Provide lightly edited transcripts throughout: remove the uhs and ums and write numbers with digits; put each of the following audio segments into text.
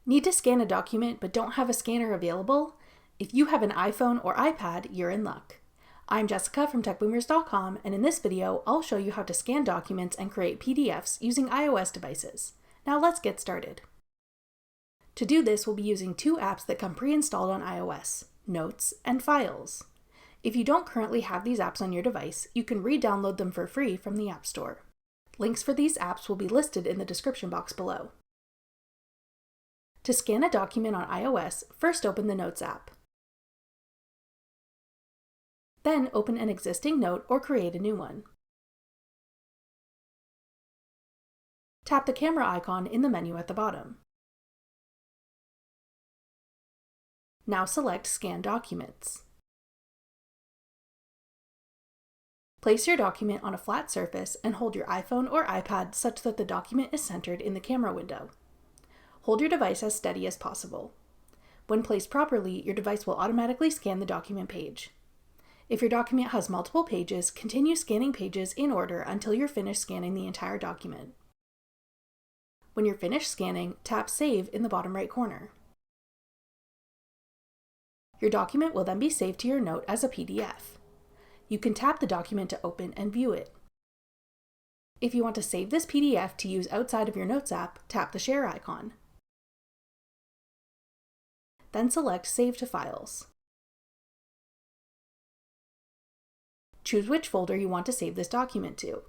Need to scan a document but don't have a scanner available? If you have an iPhone or iPad, you're in luck. I'm Jessica from techboomers.com, and in this video, I'll show you how to scan documents and create PDFs using iOS devices. Now let's get started. To do this, we'll be using two apps that come pre-installed on iOS, Notes and Files. If you don't currently have these apps on your device, you can re-download them for free from the App Store. Links for these apps will be listed in the description box below. To scan a document on iOS, first open the Notes app. Then open an existing note or create a new one. Tap the camera icon in the menu at the bottom. Now select Scan Documents. Place your document on a flat surface and hold your iPhone or iPad such that the document is centered in the camera window. Hold your device as steady as possible. When placed properly, your device will automatically scan the document page. If your document has multiple pages, continue scanning pages in order until you're finished scanning the entire document. When you're finished scanning, tap Save in the bottom right corner. Your document will then be saved to your note as a PDF. You can tap the document to open and view it. If you want to save this PDF to use outside of your Notes app, tap the Share icon. Then select Save to Files. Choose which folder you want to save this document to.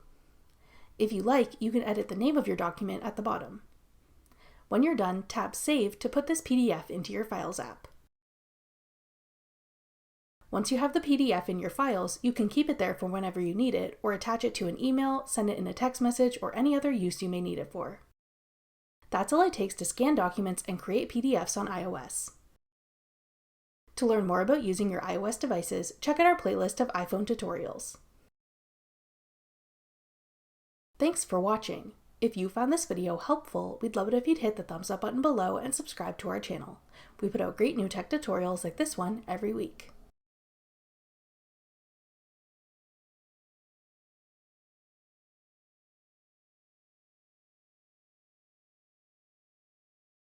If you like, you can edit the name of your document at the bottom. When you're done, tap Save to put this PDF into your Files app. Once you have the PDF in your files, you can keep it there for whenever you need it, or attach it to an email, send it in a text message, or any other use you may need it for. That's all it takes to scan documents and create PDFs on iOS. To learn more about using your iOS devices, check out our playlist of iPhone tutorials. Thanks for watching. If you found this video helpful, we'd love it if you'd hit the thumbs up button below and subscribe to our channel. We put out great new tech tutorials like this one every week.